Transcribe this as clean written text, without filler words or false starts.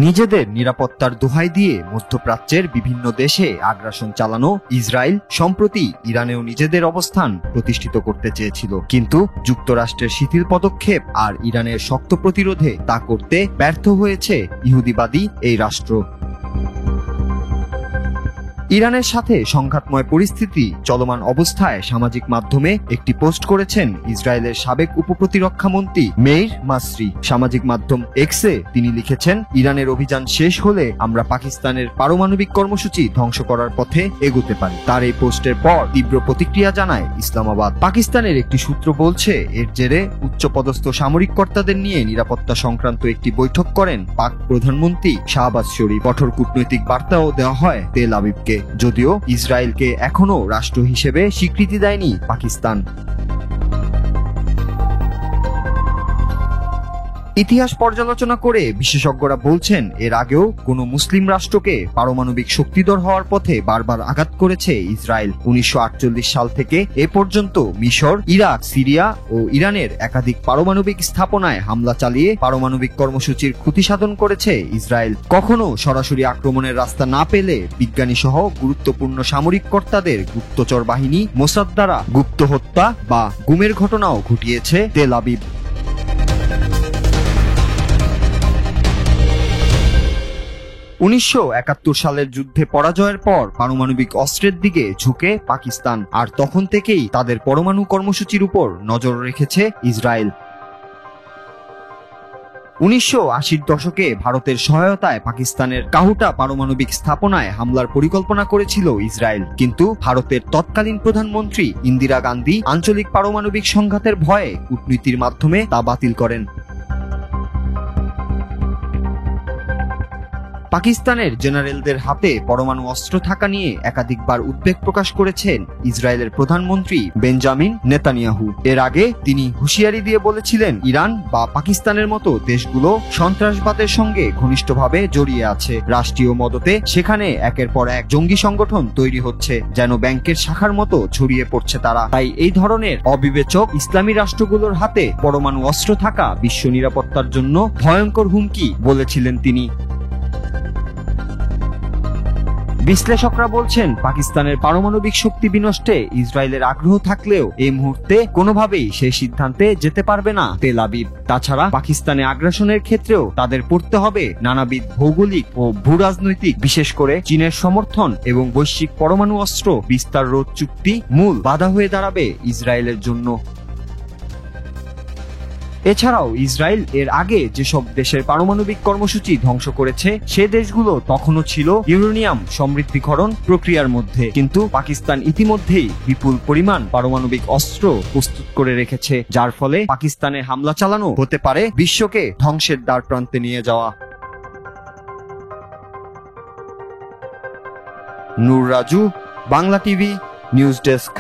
নিজেদের নিরাপত্তার দোহাই দিয়ে মধ্যপ্রাচ্যের বিভিন্ন দেশে আগ্রাসন চালানো ইসরায়েল সম্প্রতি ইরানেও নিজেদের অবস্থান প্রতিষ্ঠিত করতে চেয়েছিল, কিন্তু যুক্তরাষ্ট্রের শিথিল পদক্ষেপ আর ইরানের শক্ত প্রতিরোধে তা করতে ব্যর্থ হয়েছে ইহুদিবাদী এই রাষ্ট্র। ইরানের সাথে সংঘাতময় পরিস্থিতি চলমান অবস্থায় সামাজিক মাধ্যমে একটি পোস্ট করেছেন ইসরায়েলের সাবেক উপপ্রতিরক্ষা মন্ত্রী মেইর মাসরি। সামাজিক মাধ্যম এক্সে তিনি লিখেছেন, ইরানের অভিযান শেষ হলে আমরা পাকিস্তানের পারমাণবিক কর্মসূচি ধ্বংস করার পথে এগোতে পারি। তার এই পোস্টের পর তীব্র প্রতিক্রিয়া জানায় ইসলামাবাদ। পাকিস্তানের একটি সূত্র বলছে, এর জেরে উচ্চপদস্থ সামরিক কর্তাদের নিয়ে নিরাপত্তা সংক্রান্ত একটি বৈঠক করেন পাক প্রধানমন্ত্রী শাহবাজ শরীফ। কঠোর কূটনৈতিক বার্তাও দেওয়া হয় তেল আবিবকে, যদিও ইসরায়েলকে এখনো রাষ্ট্র হিসেবে স্বীকৃতি দেয়নি পাকিস্তান। ইতিহাস পর্যালোচনা করে বিশেষজ্ঞরা বলছেন, এর আগেও কোনো মুসলিম রাষ্ট্রকে পারমাণবিক শক্তিধর হওয়ার পথে বারবার আঘাত করেছে ইসরায়েল। 1948 সাল থেকে এ পর্যন্ত মিশর, ইরাক, সিরিয়া ও ইরানের একাধিক পারমাণবিক স্থাপনায় হামলা চালিয়ে পারমাণবিক কর্মসূচির ক্ষতি সাধন করেছে ইসরায়েল। কখনো সরাসরি আক্রমণের রাস্তা না পেলে বিজ্ঞানী সহ গুরুত্বপূর্ণ সামরিক কর্তাদের গুপ্তচর বাহিনী মোসাদ দ্বারা গুপ্ত হত্যা বা গুমের ঘটনাও ঘটিয়েছে তেল আবিব। 1971 সালের যুদ্ধে পরাজয়ের পর পারমাণবিক অস্ত্রের দিকে ঝুঁকে পাকিস্তান, আর তখন থেকেই তাদের পরমাণু কর্মসূচির উপর নজর রেখেছে ইসরায়েল। 1980-র দশকে ভারতের সহায়তায় পাকিস্তানের কাহুটা পারমাণবিক স্থাপনায় হামলার পরিকল্পনা করেছিল ইসরায়েল, কিন্তু ভারতের তৎকালীন প্রধানমন্ত্রী ইন্দিরা গান্ধী আঞ্চলিক পারমাণবিক সংঘাতের ভয়ে কূটনীতির মাধ্যমে তা বাতিল করেন। পাকিস্তানের জেনারেলদের হাতে পরমাণু অস্ত্র থাকা নিয়ে একাধিকবার উদ্বেগ প্রকাশ করেছেন ইসরায়েলের প্রধানমন্ত্রী বেঞ্জামিন নেতানিয়াহু। এর আগে তিনি হুঁশিয়ারি দিয়ে বলেছিলেন, ইরান বা পাকিস্তানের মতো দেশগুলো সন্ত্রাসবাদের সঙ্গে ঘনিষ্ঠভাবে জড়িয়ে আছে। রাষ্ট্রীয় মদতে সেখানে একের পর এক জঙ্গি সংগঠন তৈরি হচ্ছে, যেন ব্যাংকের শাখার মতো ছড়িয়ে পড়ছে তারা। তাই এই ধরনের অবিবেচক ইসলামী রাষ্ট্রগুলোর হাতে পরমাণু অস্ত্র থাকা বিশ্ব নিরাপত্তার জন্য ভয়ঙ্কর হুমকি বলেছিলেন তিনি। বিশ্লেষকরা বলছেন, পাকিস্তানের পারমাণবিক শক্তি বিনষ্টে ইসরায়েলের আগ্রহ থাকলেও এই মুহূর্তে কোনোভাবেই সেই সিদ্ধান্তে যেতে পারবে না তেল আবিব। তাছাড়া পাকিস্তানে আগ্রাসনের ক্ষেত্রেও তাদের পড়তে হবে নানাবিধ ভৌগোলিক ও ভূরাজনৈতিক, বিশেষ করে চীনের সমর্থন এবং বৈশ্বিক পরমাণু অস্ত্র বিস্তার রোধ চুক্তি মূল বাধা হয়ে দাঁড়াবে ইসরায়েলের জন্য। এছাড়াও ইসরায়েল এর আগে যেসব দেশের পারমাণবিক কর্মসূচি ধ্বংস করেছে সে দেশগুলো তখনও ছিল ইউরেনিয়াম সমৃদ্ধিকরণ প্রক্রিয়ার মধ্যে, কিন্তু পাকিস্তান ইতিমধ্যেই বিপুল পরিমাণ পারমাণবিক অস্ত্র প্রস্তুত করে রেখেছে, যার ফলে পাকিস্তানে হামলা চালানো হতে পারে বিশ্বকে ধ্বংসের দ্বার প্রান্তে নিয়ে যাওয়া। Noor Raju, Bangla TV, news desk.